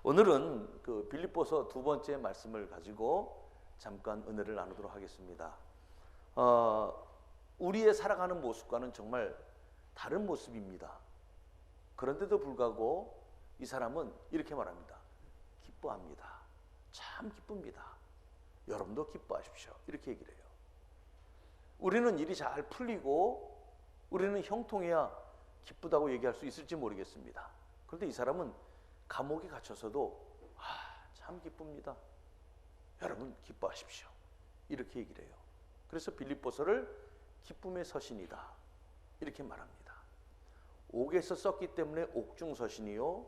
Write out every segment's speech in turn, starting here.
오늘은 그 빌립보서 두 번째 말씀을 가지고 잠깐 은혜를 나누도록 하겠습니다. 우리의 살아가는 모습과는 정말 다른 모습입니다. 그런데도 불구하고 이 사람은 이렇게 말합니다. 기뻐합니다. 참 기쁩니다. 여러분도 기뻐하십시오. 이렇게 얘기를 해요. 우리는 일이 잘 풀리고 우리는 형통해야 기쁘다고 얘기할 수 있을지 모르겠습니다. 그런데 이 사람은 감옥에 갇혀서도 참 기쁩니다. 여러분 기뻐하십시오. 이렇게 얘기를 해요. 그래서 빌립보서를 기쁨의 서신이다 이렇게 말합니다. 옥에서 썼기 때문에 옥중서신이요,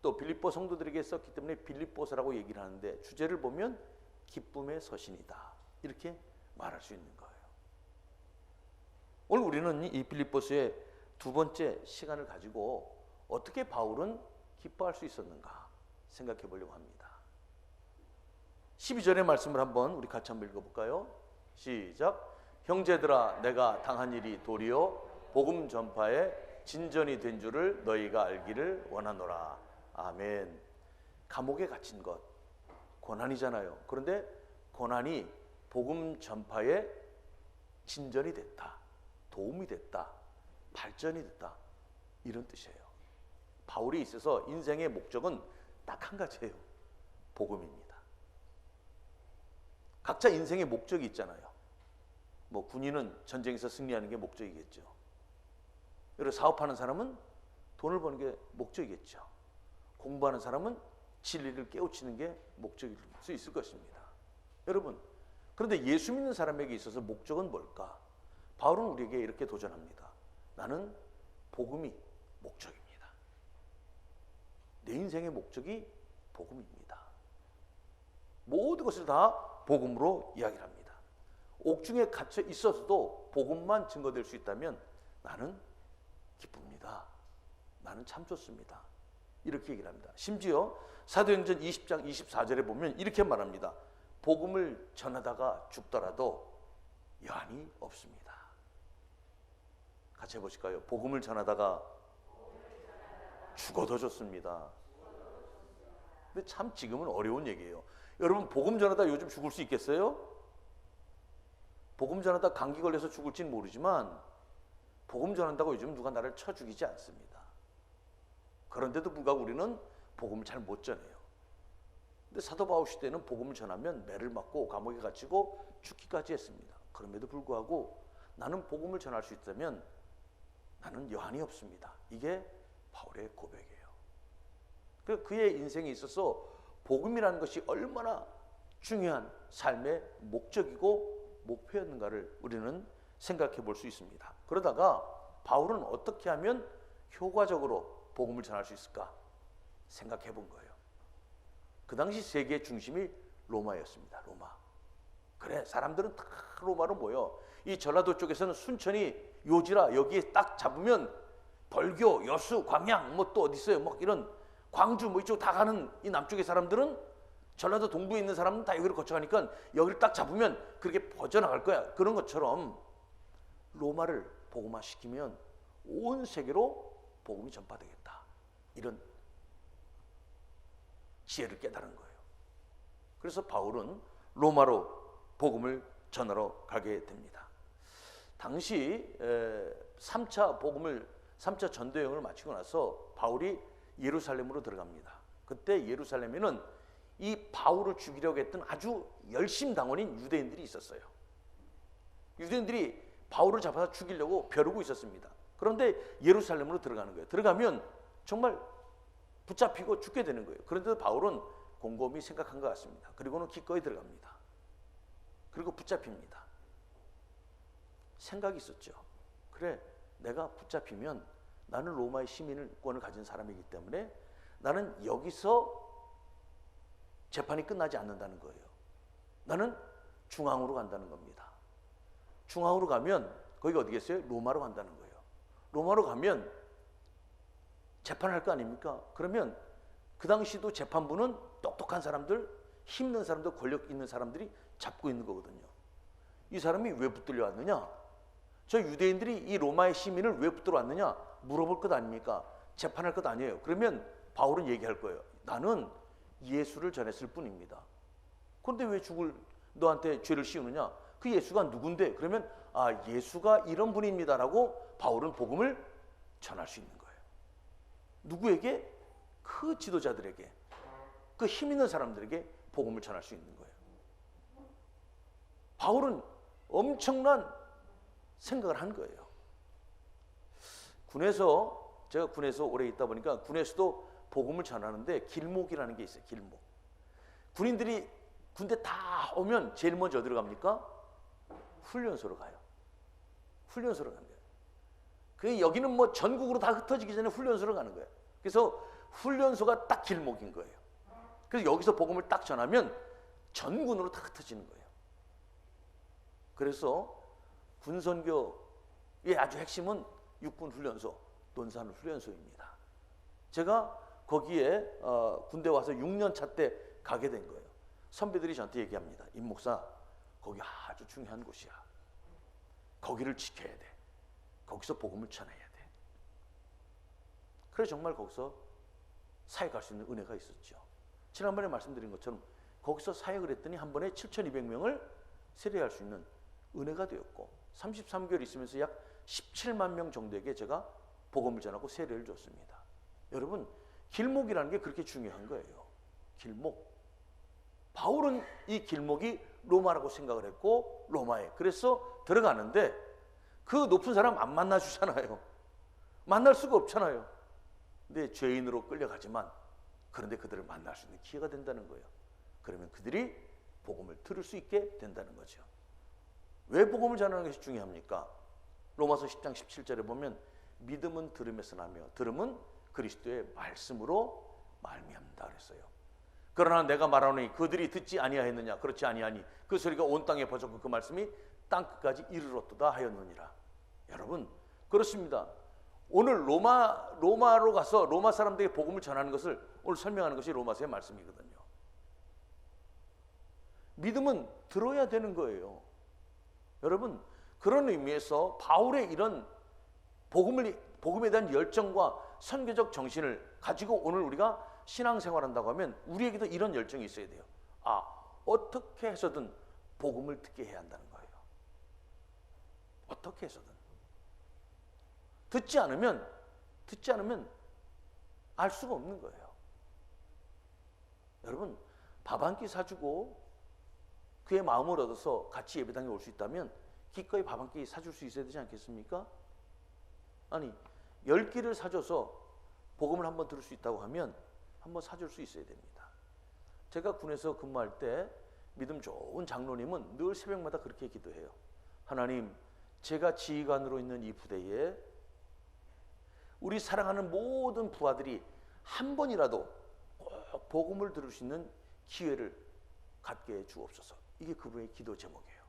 또 빌립보 성도들에게 썼기 때문에 빌립보서라고 얘기를 하는데 주제를 보면 기쁨의 서신이다 이렇게 말할 수 있는 거예요. 오늘 우리는 이 빌립보서의 두 번째 시간을 가지고 어떻게 바울은 기뻐할 수 있었는가 생각해 보려고 합니다. 12절의 말씀을 한번 우리 같이 한번 읽어볼까요? 시작. 형제들아, 내가 당한 일이 도리어 복음 전파에 진전이 된 줄을 너희가 알기를 원하노라. 아멘. 감옥에 갇힌 것 고난이잖아요. 그런데 고난이 복음 전파에 진전이 됐다, 도움이 됐다, 발전이 됐다, 이런 뜻이에요. 바울이 있어서 인생의 목적은 딱 한 가지예요. 복음입니다. 각자 인생의 목적이 있잖아요. 뭐 군인은 전쟁에서 승리하는 게 목적이겠죠. 그리고 사업하는 사람은 돈을 버는 게 목적이겠죠. 공부하는 사람은 진리를 깨우치는 게 목적일 수 있을 것입니다. 여러분, 그런데 예수 믿는 사람에게 있어서 목적은 뭘까? 바울은 우리에게 이렇게 도전합니다. 나는 복음이 목적입니다. 내 인생의 목적이 복음입니다. 모든 것을 다 복음으로 이야기를 합니다. 옥중에 갇혀 있어서도 복음만 증거될 수 있다면 나는 기쁩니다. 나는 참 좋습니다. 이렇게 얘기를 합니다. 심지어 사도행전 20장 24절에 보면 이렇게 말합니다. 복음을 전하다가 죽더라도 여한이 없습니다. 같이 해보실까요? 복음을 전하다가 죽어도 좋습니다. 근데 참 지금은 어려운 얘기예요. 여러분, 복음 전하다 요즘 죽을 수 있겠어요? 복음 전하다 감기 걸려서 죽을지는 모르지만 복음 전한다고 요즘 누가 나를 쳐 죽이지 않습니다. 그런데도 불구하고 우리는 복음을 잘 못 전해요. 근데 사도 바울 시대는 복음을 전하면 매를 맞고 감옥에 갇히고 죽기까지 했습니다. 그럼에도 불구하고 나는 복음을 전할 수 있다면 나는 여한이 없습니다. 이게 바울의 고백이에요. 그의 인생에 있어서 복음이라는 것이 얼마나 중요한 삶의 목적이고 목표였는가를 우리는 생각해 볼 수 있습니다. 그러다가 바울은 어떻게 하면 효과적으로 복음을 전할 수 있을까 생각해 본 거예요. 그 당시 세계의 중심이 로마였습니다. 로마. 그래, 사람들은 다 로마로 모여. 이 전라도 쪽에서는 순천이 요지라 여기에 딱 잡으면 벌교, 여수, 광양, 뭐 또 어디 있어요? 뭐 이런 광주 뭐 이쪽 다 가는 이 남쪽의 사람들은 전라도 동부에 있는 사람은 다 여기를 거쳐가니까 여기를 딱 잡으면 그렇게 퍼져나갈 거야. 그런 것처럼 로마를 복음화시키면 온 세계로 복음이 전파되겠다. 이런 지혜를 깨달은 거예요. 그래서 바울은 로마로 복음을 전하러 가게 됩니다. 당시 3차 전도여행을 마치고 나서 바울이 예루살렘으로 들어갑니다. 그때 예루살렘에는 이 바울을 죽이려고 했던 아주 열심당원인 유대인들이 있었어요. 유대인들이 바울을 잡아서 죽이려고 벼르고 있었습니다. 그런데 예루살렘으로 들어가는 거예요. 들어가면 정말 붙잡히고 죽게 되는 거예요. 그런데도 바울은 곰곰이 생각한 것 같습니다. 그리고는 기꺼이 들어갑니다. 그리고 붙잡힙니다. 생각이 있었죠. 그래, 내가 붙잡히면 나는 로마의 시민권을 가진 사람이기 때문에 나는 여기서 재판이 끝나지 않는다는 거예요. 나는 중앙으로 간다는 겁니다. 중앙으로 가면 거기가 어디겠어요? 로마로 간다는 거예요. 로마로 가면 재판할 거 아닙니까? 그러면 그 당시도 재판부는 똑똑한 사람들, 힘있는 사람들, 권력 있는 사람들이 잡고 있는 거거든요. 이 사람이 왜 붙들려 왔느냐? 저 유대인들이 이 로마의 시민을 왜 붙들어 왔느냐? 물어볼 것 아닙니까? 재판할 것 아니에요. 그러면 바울은 얘기할 거예요. 나는 예수를 전했을 뿐입니다. 그런데 왜 너한테 죄를 씌우느냐? 그 예수가 누군데? 그러면 예수가 이런 분입니다라고 바울은 복음을 전할 수 있는 거예요. 누구에게? 그 지도자들에게, 그 힘 있는 사람들에게 복음을 전할 수 있는 거예요. 바울은 엄청난 생각을 한 거예요. 제가 군에서 오래 있다 보니까 군에서도 복음을 전하는데 길목이라는 게 있어요. 길목. 군인들이 군대 다 오면 제일 먼저 어디로 갑니까? 훈련소로 가요. 훈련소로 가는 거예요. 여기는 뭐 전국으로 다 흩어지기 전에 훈련소로 가는 거예요. 그래서 훈련소가 딱 길목인 거예요. 그래서 여기서 복음을 딱 전하면 전군으로 다 흩어지는 거예요. 그래서 군선교의 아주 핵심은 육군훈련소, 논산훈련소입니다. 제가 거기에 군대 와서 6년 차 때 가게 된 거예요. 선배들이 저한테 얘기합니다. 임 목사, 거기 아주 중요한 곳이야. 거기를 지켜야 돼. 거기서 복음을 전해야 돼. 그래서 정말 거기서 사역할 수 있는 은혜가 있었죠. 지난번에 말씀드린 것처럼 거기서 사역을 했더니 한 번에 7,200명을 세례할 수 있는 은혜가 되었고 33개월 있으면서 약 17만 명 정도에게 제가 복음을 전하고 세례를 줬습니다. 여러분, 길목이라는 게 그렇게 중요한 거예요. 길목. 바울은 이 길목이 로마라고 생각을 했고 로마에 그래서 들어가는데 그 높은 사람 안 만나주잖아요. 만날 수가 없잖아요. 근데 죄인으로 끌려가지만 그런데 그들을 만날 수 있는 기회가 된다는 거예요. 그러면 그들이 복음을 들을 수 있게 된다는 거죠. 왜 복음을 전하는 것이 중요합니까? 로마서 10장 17절에 보면 믿음은 들음에서 나며 들음은 그리스도의 말씀으로 말미암는다 그랬어요. 그러나 내가 말하노니 그들이 듣지 아니하였느냐? 그렇지 아니하니 그 소리가 온 땅에 퍼졌고 그 말씀이 땅 끝까지 이르렀도다 하였느니라. 여러분, 그렇습니다. 오늘 로마로 가서 로마 사람들에게 복음을 전하는 것을 오늘 설명하는 것이 로마서의 말씀이거든요. 믿음은 들어야 되는 거예요. 여러분, 그런 의미에서 바울의 이런 복음에 대한 열정과 선교적 정신을 가지고 오늘 우리가 신앙생활한다고 하면 우리에게도 이런 열정이 있어야 돼요. 어떻게 해서든 복음을 듣게 해야 한다는 거예요. 어떻게 해서든. 듣지 않으면 알 수가 없는 거예요. 여러분, 밥 한 끼 사주고 그의 마음을 얻어서 같이 예배당에 올 수 있다면 기꺼이 밥 한 끼 사줄 수 있어야 되지 않겠습니까? 아니, 10끼를 사줘서 복음을 한번 들을 수 있다고 하면 한번 사줄 수 있어야 됩니다. 제가 군에서 근무할 때 믿음 좋은 장로님은 늘 새벽마다 그렇게 기도해요. 하나님, 제가 지휘관으로 있는 이 부대에 우리 사랑하는 모든 부하들이 한 번이라도 꼭 복음을 들을 수 있는 기회를 갖게 해 주옵소서. 이게 그분의 기도 제목이에요.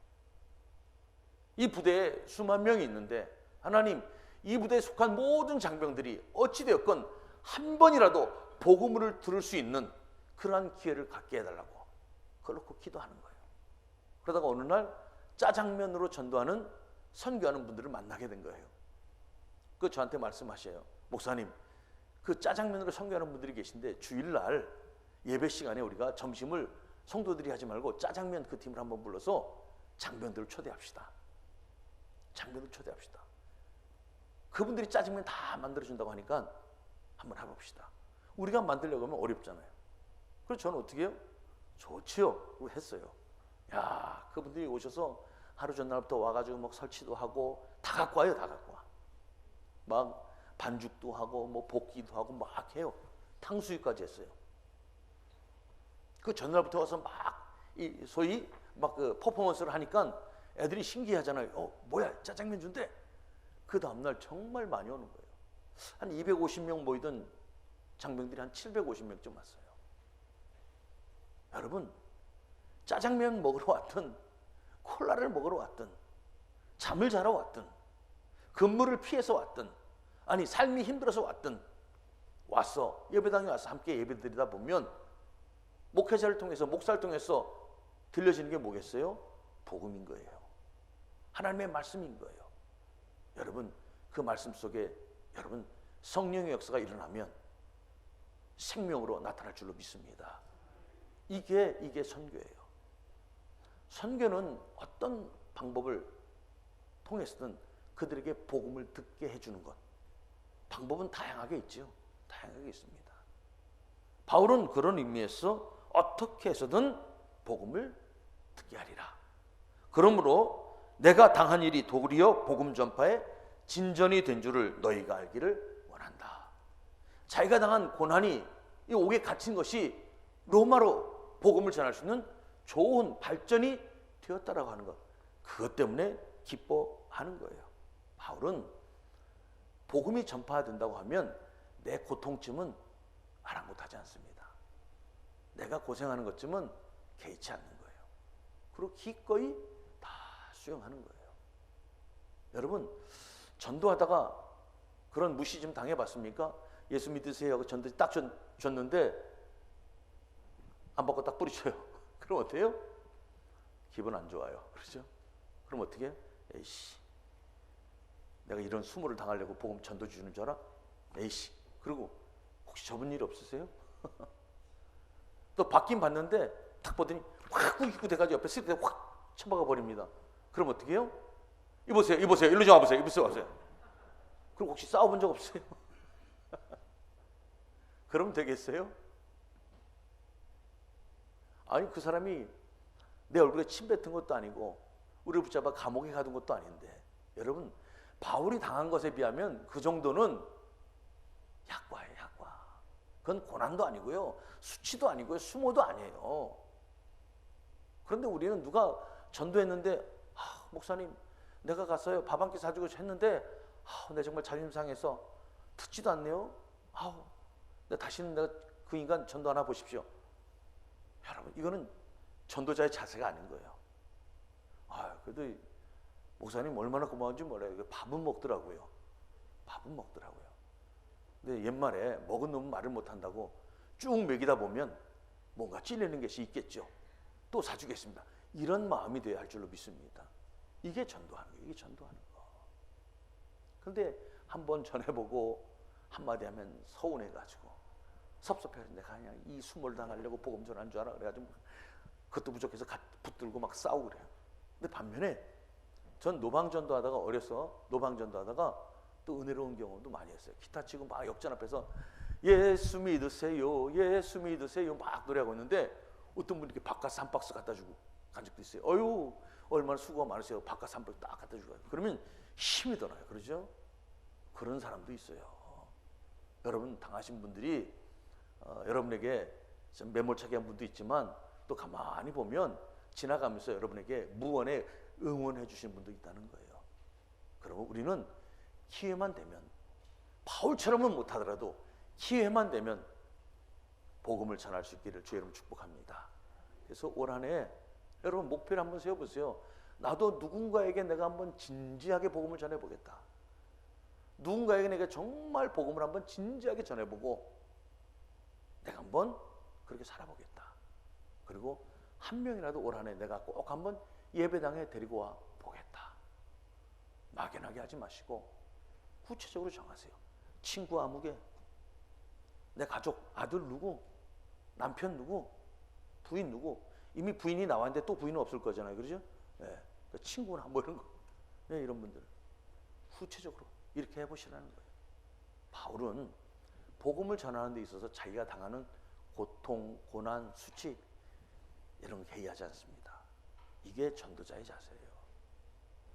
이 부대에 수만 명이 있는데 하나님, 이 부대에 속한 모든 장병들이 어찌되었건 한 번이라도 복음을 들을 수 있는 그러한 기회를 갖게 해달라고 그렇게 기도하는 거예요. 그러다가 어느 날 짜장면으로 전도하는 선교하는 분들을 만나게 된 거예요. 그 저한테 말씀하셔요. 목사님, 그 짜장면으로 선교하는 분들이 계신데 주일날 예배 시간에 우리가 점심을 성도들이 하지 말고 짜장면 그 팀을 한번 불러서 장병들을 초대합시다. 장병들 초대합시다. 그분들이 짜장면 다 만들어준다고 하니까 한번 해봅시다. 우리가 만들려고 하면 어렵잖아요. 그래서 저는 어떻게 해요? 좋지요. 했어요. 야, 그분들이 오셔서 하루 전날부터 와가지고 막 설치도 하고 다 갖고 와요. 다 갖고 와. 막 반죽도 하고 뭐 볶기도 하고 막 해요. 탕수육까지 했어요. 그 전날부터 와서 막 소위 막 그 퍼포먼스를 하니까 애들이 신기하잖아요. 뭐야, 짜장면 준대. 그 다음날 정말 많이 오는 거예요. 한 250명 모이던 장병들이 한 750명쯤 왔어요. 여러분, 짜장면 먹으러 왔든 콜라를 먹으러 왔든 잠을 자러 왔든 근무를 피해서 왔든 아니 삶이 힘들어서 왔든 와서 예배당에 와서 함께 예배드리다 보면 목회자를 통해서 목사를 통해서 들려지는 게 뭐겠어요? 복음인 거예요. 하나님의 말씀인 거예요. 여러분, 그 말씀 속에 여러분 성령의 역사가 일어나면 생명으로 나타날 줄로 믿습니다. 이게 선교예요. 선교는 어떤 방법을 통해서든 그들에게 복음을 듣게 해주는 것. 방법은 다양하게 있죠. 다양하게 있습니다. 바울은 그런 의미에서 어떻게 해서든 복음을 듣게 하리라. 그러므로 내가 당한 일이 도리어 복음 전파에 진전이 된 줄을 너희가 알기를 원한다. 자기가 당한 고난이 이 옥에 갇힌 것이 로마로 복음을 전할 수 있는 좋은 발전이 되었다라고 하는 것. 그것 때문에 기뻐하는 거예요. 바울은 복음이 전파된다고 하면 내 고통쯤은 아랑곳하지 않습니다. 내가 고생하는 것쯤은 개의치 않는 거예요. 그리고 기꺼이 다 수용하는 거예요. 여러분, 전도하다가 그런 무시 좀 당해봤습니까? 예수 믿으세요 하고 전도 딱 줬는데 안 받고 딱 뿌리쳐요. 그럼 어때요? 기분 안 좋아요. 그렇죠? 그럼 어떻게 해요? 에이씨, 내가 이런 수모를 당하려고 복음 전도 주는 줄 알아? 에이씨. 그리고 혹시 접은 일 없으세요? 또 받긴 받는데 탁 보더니 확 꾸깃꾸 돼가지고 옆에 쓸 때 확 쳐박아 버립니다. 그럼 어떻게 해요? 이보세요, 일로 좀 와보세요, 와보세요. 그럼 혹시 싸워본 적 없어요? 그럼 되겠어요? 아니, 그 사람이 내 얼굴에 침 뱉은 것도 아니고 우리를 붙잡아 감옥에 가둔 것도 아닌데, 여러분, 바울이 당한 것에 비하면 그 정도는 약과예요, 약과. 그건 고난도 아니고요, 수치도 아니고요, 수모도 아니에요. 그런데 우리는 누가 전도했는데, 목사님 내가 갔어요, 밥 한 끼 사주고 했는데 내 정말 자존심 상해서 듣지도 않네요. 다시는 내가 그 인간 전도 하나 보십시오. 여러분, 이거는 전도자의 자세가 아닌 거예요. 그래도 목사님 얼마나 고마운지 몰라요. 밥은 먹더라고요. 밥은 먹더라고요. 근데 옛말에 먹은 놈은 말을 못한다고 쭉 먹이다 보면 뭔가 찔리는 것이 있겠죠. 또 사주겠습니다. 이런 마음이 돼야 할 줄로 믿습니다. 이게 전도하는 거예요. 이게 전도하는 거. 그런데 한번 전해보고 한마디 하면 서운해가지고 섭섭해서 내가 그냥 이 수모를 당하려고 복음 전한 줄 알아. 그래가지고 그것도 부족해서 붙들고 막 싸우고 그래요. 근데 반면에 전 노방전도 하다가, 어려서 노방전도 하다가 또 은혜로운 경험도 많이 했어요. 기타 치고 막 역전 앞에서 예수 믿으세요, 예수 믿으세요 막 노래하고 있는데 어떤 분이 이렇게 바카스 한 박스 갖다 주고 간 적도 있어요. 어휴, 얼마나 수고가 많으세요. 바카스 한 박스 딱 갖다 주고. 그러면 힘이 더 나요. 그러죠? 그런 사람도 있어요. 여러분 당하신 분들이 여러분에게 좀 매몰차게 한 분도 있지만 또 가만히 보면 지나가면서 여러분에게 무언에 응원해 주신 분도 있다는 거예요. 그러면 우리는 기회만 되면, 바울처럼은 못하더라도 기회만 되면 복음을 전할 수 있기를 주의 이름으로 축복합니다. 그래서 올 한 해 여러분 목표를 한번 세워보세요. 나도 누군가에게 내가 한번 진지하게 복음을 전해보겠다. 누군가에게 내가 정말 복음을 한번 진지하게 전해보고 내가 한번 그렇게 살아보겠다. 그리고 한 명이라도 올 한 해 내가 꼭 한번 예배당에 데리고 와 보겠다. 막연하게 하지 마시고 구체적으로 정하세요. 친구 아무개, 내 가족, 아들 누구, 남편 누구, 부인 누구. 이미 부인이 나왔는데 또 부인은 없을 거잖아요. 그렇죠? 네. 친구나 뭐 이런 거. 네, 이런 분들 구체적으로 이렇게 해보시라는 거예요. 바울은 복음을 전하는 데 있어서 자기가 당하는 고통, 고난, 수치 이런 거 회의하지 않습니다. 이게 전도자의 자세예요.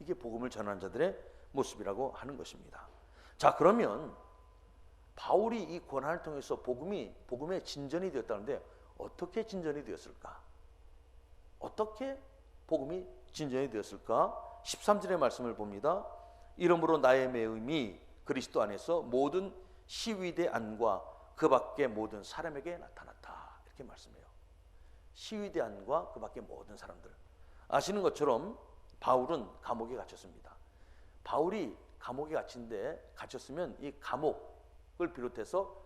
이게 복음을 전하는 자들의 모습이라고 하는 것입니다. 자, 그러면 바울이 이 고난을 통해서 복음의 진전이 되었다는데 어떻게 진전이 되었을까? 어떻게 복음이 진전이 되었을까? 13절의 말씀을 봅니다. 이러므로 나의 매음이 그리스도 안에서 모든 시위대 안과 그 밖의 모든 사람에게 나타났다. 이렇게 말씀해요. 시위대 안과 그 밖의 모든 사람들. 아시는 것처럼 바울은 감옥에 갇혔습니다. 바울이 감옥에 갇혔으면 이 감옥을 비롯해서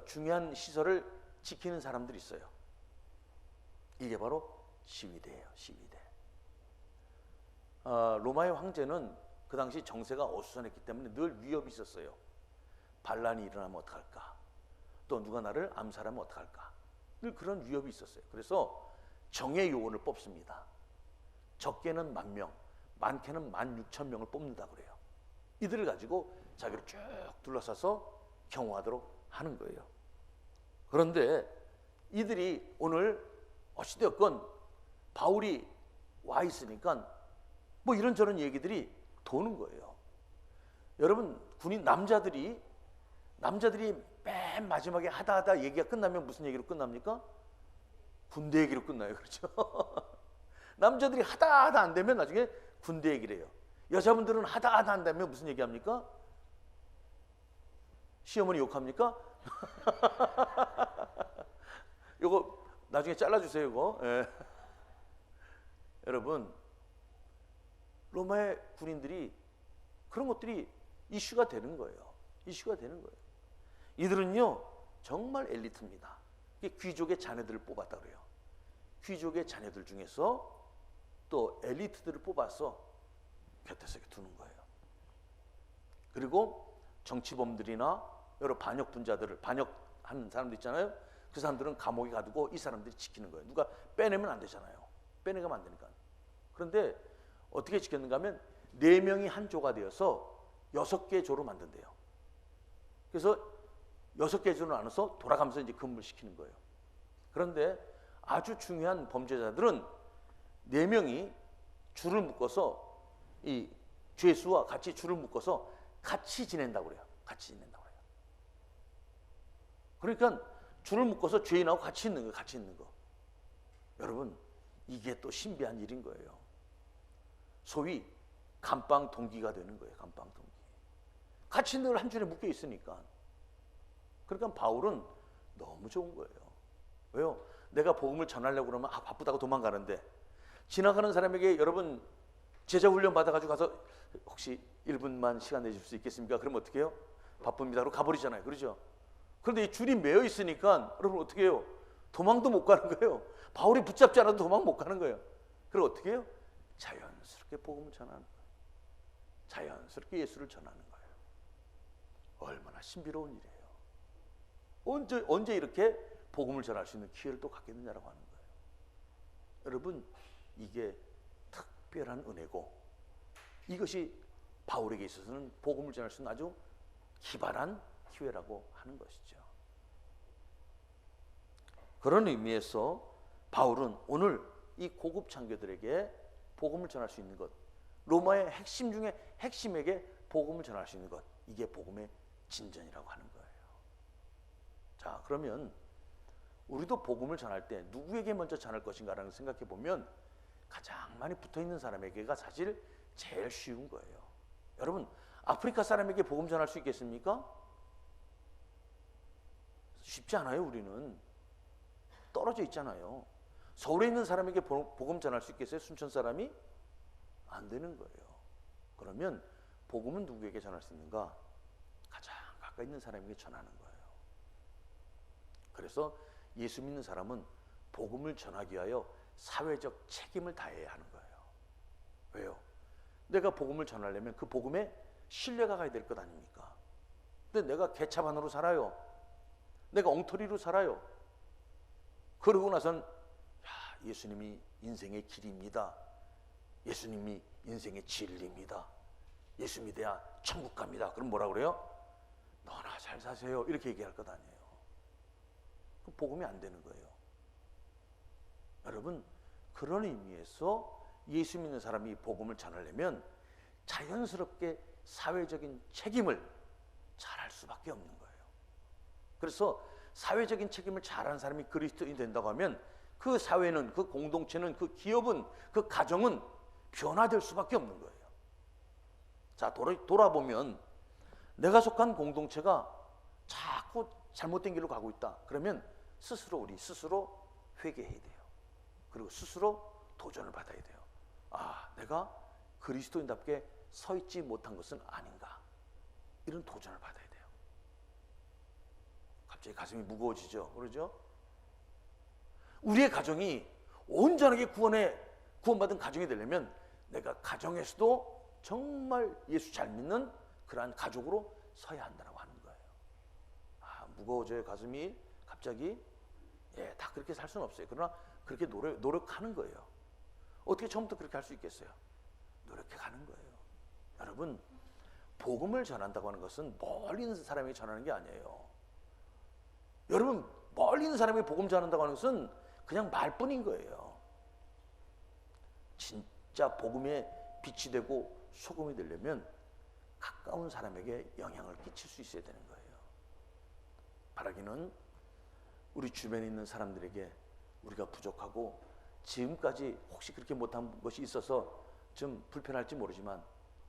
중요한 시설을 지키는 사람들이 있어요. 이게 바로 시위대예요. 시위대. 로마의 황제는 그 당시 정세가 어수선했기 때문에 늘 위협이 있었어요. 반란이 일어나면 어떡할까? 또 누가 나를 암살하면 어떡할까? 늘 그런 위협이 있었어요. 그래서 정예 요원을 뽑습니다. 적게는 10,000명, 많게는 16,000명을 뽑는다 그래요. 이들을 가지고 자기를 쭉 둘러싸서 경호하도록 하는 거예요. 그런데 이들이 오늘 어찌되었건 바울이 와 있으니까 뭐 이런저런 얘기들이 도는 거예요. 여러분, 군인 남자들이 맨 마지막에 하다 얘기가 끝나면 무슨 얘기로 끝납니까? 군대 얘기로 끝나요. 그렇죠? 남자들이 하다 안 되면 나중에 군대 얘기를 해요. 여자분들은 하다 안 되면 무슨 얘기합니까? 시어머니 욕합니까? 요거 나중에 잘라주세요. 이거. 예. 여러분, 로마의 군인들이 그런 것들이 이슈가 되는 거예요. 이슈가 되는 거예요. 이들은요 정말 엘리트입니다. 귀족의 자녀들을 뽑았다 그래요. 귀족의 자녀들 중에서 또 엘리트들을 뽑아서 곁에서 두는 거예요. 그리고 정치범들이나 여러 반역분자들을, 반역하는 사람들 있잖아요. 그 사람들은 감옥에 가두고 이 사람들이 지키는 거예요. 누가 빼내면 안 되잖아요. 빼내가면 안 되니까. 그런데 어떻게 지켰는가 하면 4명이 한 조가 되어서 6개의 조로 만든대요. 그래서 6개의 조로 나눠서 돌아가면서 이제 근무를 시키는 거예요. 그런데 아주 중요한 범죄자들은 4명이 줄을 묶어서 이 죄수와 같이 줄을 묶어서 같이 지낸다고 그래요. 같이 지낸다고 그래요. 그러니까 줄을 묶어서 죄인하고 같이 있는 거예요. 같이 있는 거. 여러분, 이게 또 신비한 일인 거예요. 소위 감방 동기가 되는 거예요. 감방 동기. 같이 늘 한 줄에 묶여 있으니까. 그러니까 바울은 너무 좋은 거예요. 왜요? 내가 복음을 전하려고 그러면 바쁘다고 도망가는데, 지나가는 사람에게 여러분 제자 훈련 받아가지고 가서 혹시 1분만 시간 내줄 수 있겠습니까? 그러면 어떻게 해요? 바쁩니다. 그러고 가버리잖아요. 그러죠? 그런데 이 줄이 매여 있으니까 여러분 어떻게 해요? 도망도 못 가는 거예요. 바울이 붙잡지 않아도 도망 못 가는 거예요. 그리고 어떻게 해요? 자연스럽게 복음을 전하는 거예요. 자연스럽게 예수를 전하는 거예요. 얼마나 신비로운 일이에요. 언제 이렇게 복음을 전할 수 있는 기회를 또 갖겠느냐라고 하는 거예요. 여러분, 이게 특별한 은혜고, 이것이 바울에게 있어서는 복음을 전할 수 있는 아주 기발한 기회라고 하는 것이죠. 그런 의미에서 바울은 오늘 이 고급 창교들에게 복음을 전할 수 있는 것, 로마의 핵심 중에 핵심에게 복음을 전할 수 있는 것, 이게 복음의 진전이라고 하는 거예요. 자, 그러면 우리도 복음을 전할 때 누구에게 먼저 전할 것인가라는 생각해 보면 가장 많이 붙어있는 사람에게가 사실 제일 쉬운 거예요. 여러분, 아프리카 사람에게 복음 전할 수 있겠습니까? 쉽지 않아요. 우리는 떨어져 있잖아요. 서울에 있는 사람에게 복음 전할 수 있겠어요? 순천 사람이? 안 되는 거예요. 그러면 복음은 누구에게 전할 수 있는가? 가장 가까이 있는 사람에게 전하는 거예요. 그래서 예수 믿는 사람은 복음을 전하기 위하여 사회적 책임을 다해야 하는 거예요. 왜요? 내가 복음을 전하려면 그 복음에 신뢰가 가야 될 것 아닙니까? 근데 내가 개차반으로 살아요. 내가 엉터리로 살아요. 그러고 나선 예수님이 인생의 길입니다. 예수님이 인생의 진리입니다. 예수 믿어야 천국 갑니다. 그럼 뭐라 그래요? 너나 잘 사세요. 이렇게 얘기할 것 아니에요. 그 복음이 안 되는 거예요. 여러분, 그런 의미에서 예수 믿는 사람이 복음을 전하려면 자연스럽게 사회적인 책임을 잘할 수밖에 없는 거예요. 그래서 사회적인 책임을 잘하는 사람이 그리스도인이 된다고 하면 그 사회는, 그 공동체는, 그 기업은, 그 가정은 변화될 수밖에 없는 거예요. 자, 돌아보면 내가 속한 공동체가 자꾸 잘못된 길로 가고 있다. 그러면 우리 스스로 회개해야 돼요. 그리고 스스로 도전을 받아야 돼요. 내가 그리스도인답게 서 있지 못한 것은 아닌가. 이런 도전을 받아야 돼요. 갑자기 가슴이 무거워지죠. 그러죠? 우리의 가정이 온전하게 구원받은 가정이 되려면 내가 가정에서도 정말 예수 잘 믿는 그러한 가족으로 서야 한다고 하는 거예요. 무거워져요. 가슴이 갑자기. 예, 다 그렇게 살 수는 없어요. 그러나 그렇게 노력하는 거예요. 어떻게 처음부터 그렇게 할 수 있겠어요? 노력해 가는 거예요. 여러분, 복음을 전한다고 하는 것은 멀리 있는 사람에게 전하는 게 아니에요. 여러분, 멀리 있는 사람에게 복음 전한다고 하는 것은 그냥 말뿐인 거예요. 진짜 복음의 빛이 되고 소금이 되려면 가까운 사람에게 영향을 끼칠 수 있어야 되는 거예요. 바라기는 우리 주변에 있는 사람들에게 우리가 부족하고 지금까지 혹시 그렇게 못한 것이 있어서 좀 불편할지 모르지만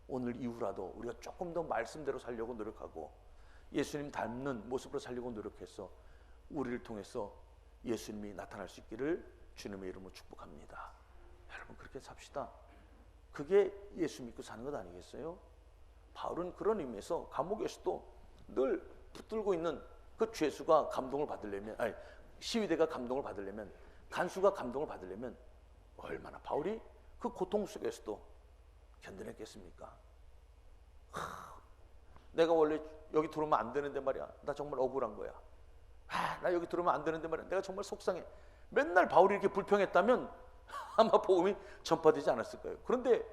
오늘 이후라도 우리가 조금 더 말씀대로 살려고 노력하고 예수님 닮는 모습으로 살려고 노력해서 우리를 통해서 예수님이 나타날 수 있기를 주님의 이름으로 축복합니다. 여러분, 그렇게 삽시다. 그게 예수 믿고 사는 것 아니겠어요? 바울은 그런 의미에서 감옥에서도 늘 붙들고 있는 그 죄수가 감동을 받으려면, 아니 시위대가 감동을 받으려면, 간수가 감동을 받으려면 얼마나 바울이 그 고통 속에서도 견뎌냈겠습니까? 내가 원래 여기 들어오면 안 되는데 말이야, 나 정말 억울한 거야. 나 여기 들어오면 안 되는데 말이야, 내가 정말 속상해. 맨날 바울이 이렇게 불평했다면 아마 복음이 전파되지 않았을 거예요. 그런데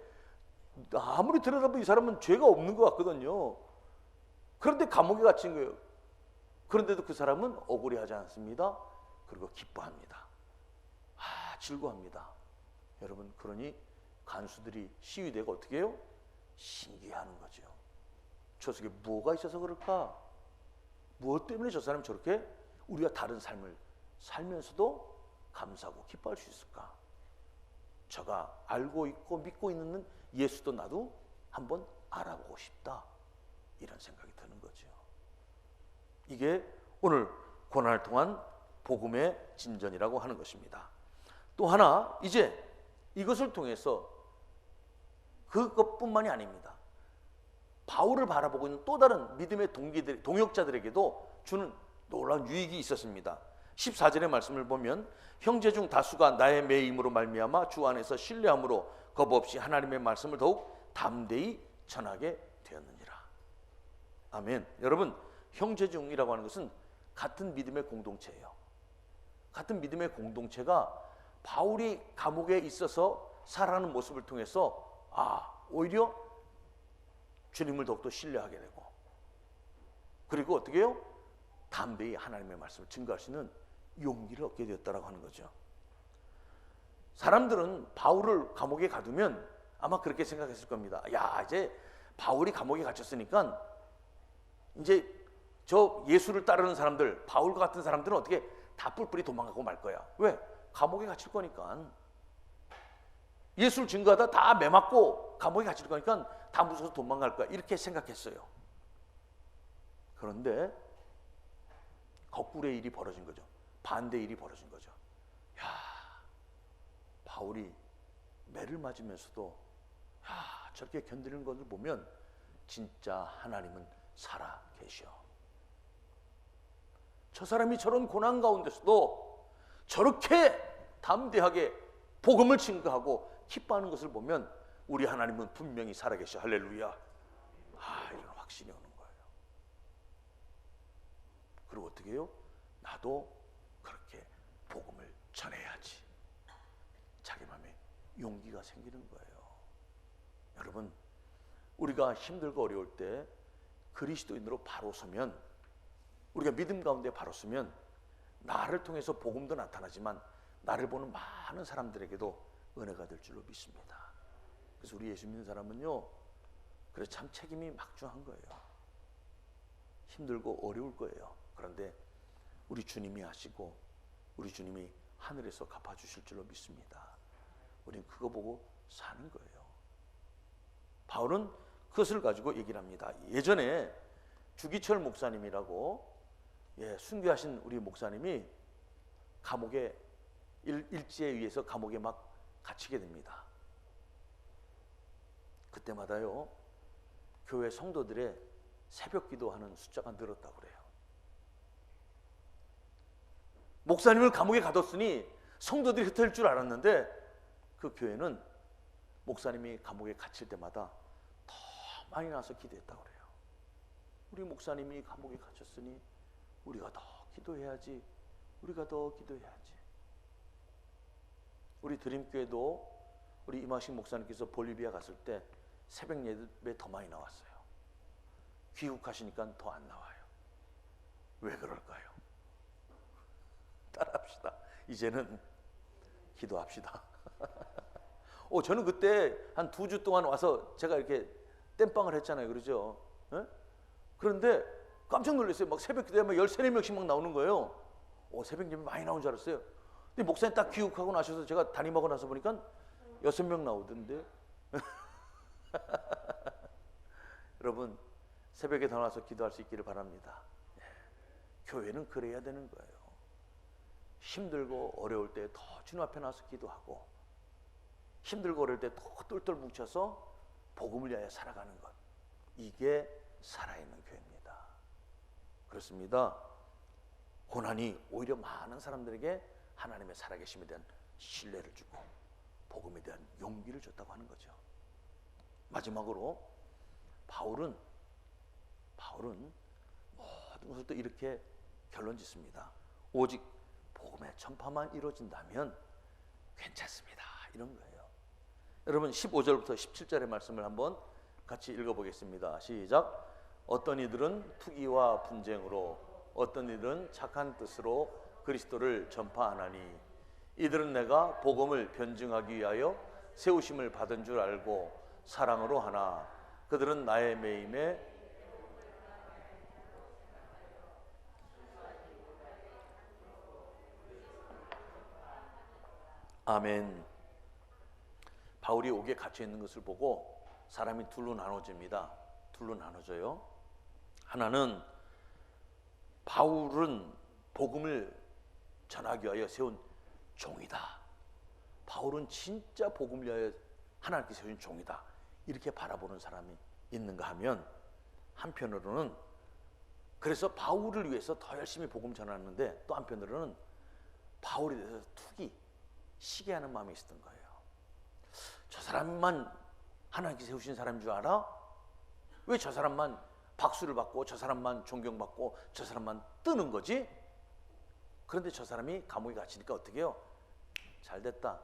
아무리 들여다보면 이 사람은 죄가 없는 것 같거든요. 그런데 감옥에 갇힌 거예요. 그런데도 그 사람은 억울해하지 않습니다. 그리고 기뻐합니다. 즐거워합니다. 여러분, 그러니 간수들이, 시위대가 어떻게 해요? 신기해하는 거죠. 저 속에 뭐가 있어서 그럴까? 무엇 때문에 저 사람이 저렇게 우리가 다른 삶을 살면서도 감사하고 기뻐할 수 있을까? 저가 알고 있고 믿고 있는 예수도 나도 한번 알아보고 싶다, 이런 생각이 드는 거죠. 이게 오늘 고난을 통한 복음의 진전이라고 하는 것입니다. 또 하나, 이제 이것을 통해서 그것뿐만이 아닙니다. 바울을 바라보고 있는 또 다른 믿음의 동역자들에게도 주는 놀라운 유익이 있었습니다. 14절의 말씀을 보면 형제 중 다수가 나의 매임으로 말미암아 주 안에서 신뢰함으로 겁없이 하나님의 말씀을 더욱 담대히 전하게 되었느니라. 아멘. 여러분, 형제 중이라고 하는 것은 같은 믿음의 공동체예요. 같은 믿음의 공동체가 바울이 감옥에 있어서 살아가는 모습을 통해서 오히려 주님을 더욱더 신뢰하게 되고, 그리고 어떻게 해요? 담대히 하나님의 말씀을 증거할 수 있는 용기를 얻게 되었다라고 하는 거죠. 사람들은 바울을 감옥에 가두면 아마 그렇게 생각했을 겁니다. 야, 이제 바울이 감옥에 갇혔으니까 이제 저 예수를 따르는 사람들, 바울과 같은 사람들은 어떻게 다 뿔뿔이 도망가고 말 거야. 왜? 감옥에 갇힐 거니까. 예수를 증거하다 다 매맞고 감옥에 갇힐 거니까 다 무서워서 도망갈 거야, 이렇게 생각했어요. 그런데 거꾸로의 일이 벌어진 거죠. 반대 일이 벌어진 거죠. 야, 바울이 매를 맞으면서도 저렇게 견디는 것을 보면 진짜 하나님은 살아 계셔. 저 사람이 저런 고난 가운데서도 저렇게 담대하게 복음을 증거하고 기뻐하는 것을 보면 우리 하나님은 분명히 살아 계셔. 할렐루야. 이런 확신이 오는 거예요. 그리고 어떻게 해요? 나도 그렇게 복음을 전해야지. 자기 마음에 용기가 생기는 거예요. 여러분, 우리가 힘들고 어려울 때 그리스도인으로 바로 서면, 우리가 믿음 가운데 바로 서면 나를 통해서 복음도 나타나지만 나를 보는 많은 사람들에게도 은혜가 될 줄로 믿습니다. 그래서 우리 예수 믿는 사람은요, 그래서 참 책임이 막중한 거예요. 힘들고 어려울 거예요. 그런데 우리 주님이 하시고 우리 주님이 하늘에서 갚아주실 줄로 믿습니다. 우리는 그거 보고 사는 거예요. 바울은 그것을 가지고 얘기를 합니다. 예전에 주기철 목사님이라고 순교하신 우리 목사님이 감옥에 일제에 의해서 감옥에 막 갇히게 됩니다. 그때마다요, 교회 성도들의 새벽 기도하는 숫자가 늘었다고 그래요. 목사님을 감옥에 가뒀으니 성도들이 흩어질 줄 알았는데 그 교회는 목사님이 감옥에 갇힐 때마다 더 많이 나와서 기도했다고 그래요. 우리 목사님이 감옥에 갇혔으니 우리가 더 기도해야지, 우리가 더 기도해야지. 우리 드림교회도 우리 이마식 목사님께서 볼리비아 갔을 때 새벽 예배 더 많이 나왔어요. 귀국하시니까 더 안 나와요. 왜 그럴까요? 따라합시다. 이제는 기도합시다. 저는 그때 한 2주 동안 와서 제가 이렇게 땜빵을 했잖아요. 그러죠? 에? 그런데 깜짝 놀랐어요. 막 새벽 기도에 막 13, 14명씩 막 나오는 거예요. 새벽 예배 많이 나온 줄 알았어요. 근데 목사님 딱 귀국하고 나셔서 제가 담임하고 나서 보니까 6명 나오던데. 여러분, 새벽에 더 나와서 기도할 수 있기를 바랍니다. 교회는 그래야 되는 거예요. 힘들고 어려울 때 더 주님 앞에 나와서 기도하고, 힘들고 어려울 때 더 똘똘 뭉쳐서 복음을 위하여 살아가는 것, 이게 살아있는 교회입니다. 그렇습니다. 고난이 오히려 많은 사람들에게 하나님의 살아계심에 대한 신뢰를 주고 복음에 대한 용기를 줬다고 하는 거죠. 마지막으로 바울은 모든 것을 또 이렇게 결론 짓습니다. 오직 복음의 전파만 이루어진다면 괜찮습니다. 이런 거예요. 여러분, 15절부터 17절의 말씀을 한번 같이 읽어보겠습니다. 시작. 어떤 이들은 투기와 분쟁으로, 어떤 이들은 착한 뜻으로 그리스도를 전파하나니, 이들은 내가 복음을 변증하기 위하여 세우심을 받은 줄 알고 사랑으로 하나, 그들은 나의 매임에 아멘. 바울이 옥에 갇혀 있는 것을 보고 사람이 둘로 나눠집니다. 둘로 나눠져요. 하나는 바울은 복음을 전하기 위하여 세운 종이다. 바울은 진짜 복음을 위하여 하나님께 세운 종이다. 이렇게 바라보는 사람이 있는가 하면, 한편으로는 그래서 바울을 위해서 더 열심히 복음 전하는데, 또 한편으로는 바울에 대해서 투기, 시기하는 마음이 있었던 거예요. 저 사람만 하나님께 세우신 사람인 줄 알아? 왜 저 사람만 박수를 받고 저 사람만 존경받고 저 사람만 뜨는 거지? 그런데 저 사람이 감옥에 갇히니까 어떻게 해요? 잘 됐다.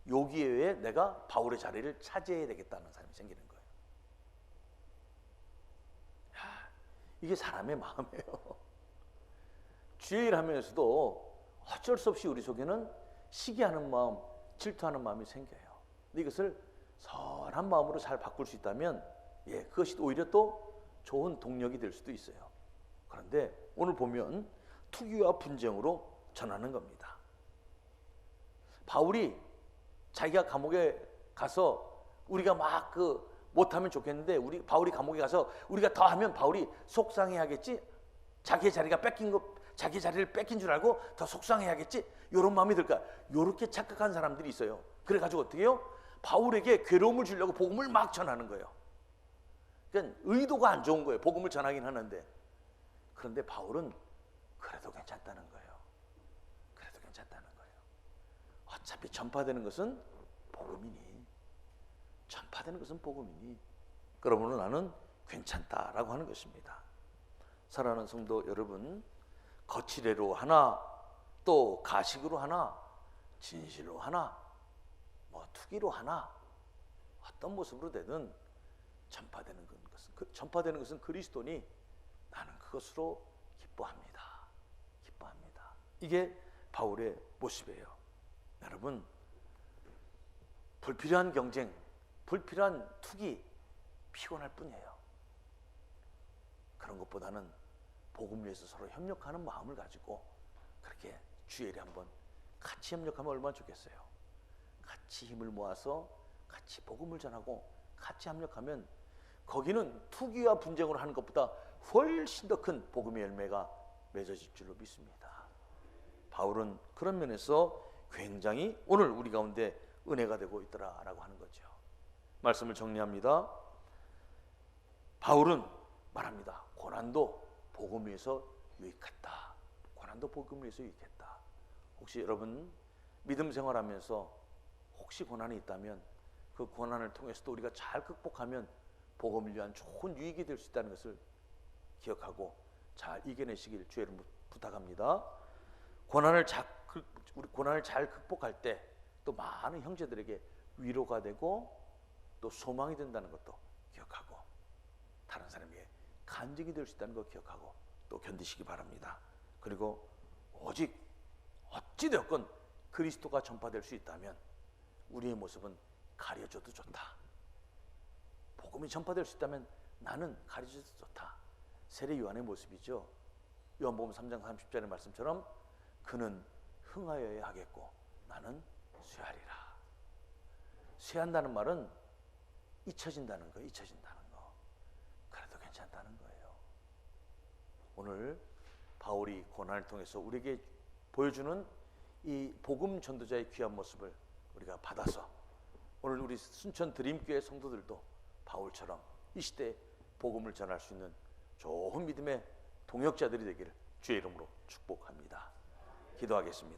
여기에 내가 바울의 자리를 차지해야 되겠다는 사람이 생기는 거예요. 이게 사람의 마음이에요. 주의 일 하면서도 어쩔 수 없이 우리 속에는 시기하는 마음, 질투하는 마음이 생겨요. 근데 이것을 선한 마음으로 잘 바꿀 수 있다면, 그것이 오히려 또 좋은 동력이 될 수도 있어요. 그런데 오늘 보면 투기와 분쟁으로 전하는 겁니다. 바울이 자기가 감옥에 가서 우리가 막 못하면 좋겠는데, 바울이 감옥에 가서 우리가 더 하면 바울이 속상해하겠지? 자기 자리를 뺏긴 줄 알고 더 속상해하겠지? 이런 마음이 들까? 이렇게 착각한 사람들이 있어요. 그래가지고 어떻게 해요? 바울에게 괴로움을 주려고 복음을 막 전하는 거예요. 그러니까 의도가 안 좋은 거예요. 복음을 전하긴 하는데. 그런데 바울은 그래도 괜찮다는 거예요. 그래도 괜찮다는 거예요. 어차피 전파되는 것은 복음이니, 전파되는 것은 복음이니, 그러므로 나는 괜찮다라고 하는 것입니다. 사랑하는 성도 여러분, 거칠애로 하나, 또 가식으로 하나, 진실로 하나, 투기로 하나, 어떤 모습으로 되든 전파되는 것은 그리스도니 나는 그것으로 기뻐합니다. 기뻐합니다. 이게 바울의 모습이에요. 여러분, 불필요한 경쟁, 불필요한 투기, 피곤할 뿐이에요. 그런 것보다는 복음을 위해서 서로 협력하는 마음을 가지고 그렇게 주일에 한번 같이 협력하면 얼마나 좋겠어요. 같이 힘을 모아서 같이 복음을 전하고 같이 협력하면 거기는 투기와 분쟁으로 하는 것보다 훨씬 더 큰 복음의 열매가 맺어질 줄로 믿습니다. 바울은 그런 면에서 굉장히 오늘 우리 가운데 은혜가 되고 있더라라고 하는 거죠. 말씀을 정리합니다. 바울은 말합니다. 고난도 복음 위해서 유익했다. 고난도 복음 위해서 유익했다. 혹시 여러분 믿음 생활하면서 혹시 고난이 있다면 그 고난을 통해서도 우리가 잘 극복하면 복음을 위한 좋은 유익이 될 수 있다는 것을 기억하고 잘 이겨내시길 주의 이름으로 부탁합니다. 우리 고난을 잘 극복할 때 또 많은 형제들에게 위로가 되고 또 소망이 된다는 것도 기억하고 다른 사람에게 간증이 될 수 있다는 거 기억하고 또 견디시기 바랍니다. 그리고 오직 어찌되었건 그리스도가 전파될 수 있다면 우리의 모습은 가려져도 좋다. 복음이 전파될 수 있다면 나는 가려져도 좋다. 세례 요한의 모습이죠. 요한복음 3장 30절의 말씀처럼 그는 흥하여야 하겠고 나는 쇠하리라. 쇠한다는 말은 잊혀진다는 거, 잊혀진다는 거. 그래도 괜찮다는 거예요. 오늘 바울이 고난을 통해서 우리에게 보여주는 이 복음 전도자의 귀한 모습을 우리가 받아서 오늘 우리 순천 드림교회 성도들도 바울처럼 이 시대에 복음을 전할 수 있는 좋은 믿음의 동역자들이 되기를 주의 이름으로 축복합니다. 기도하겠습니다.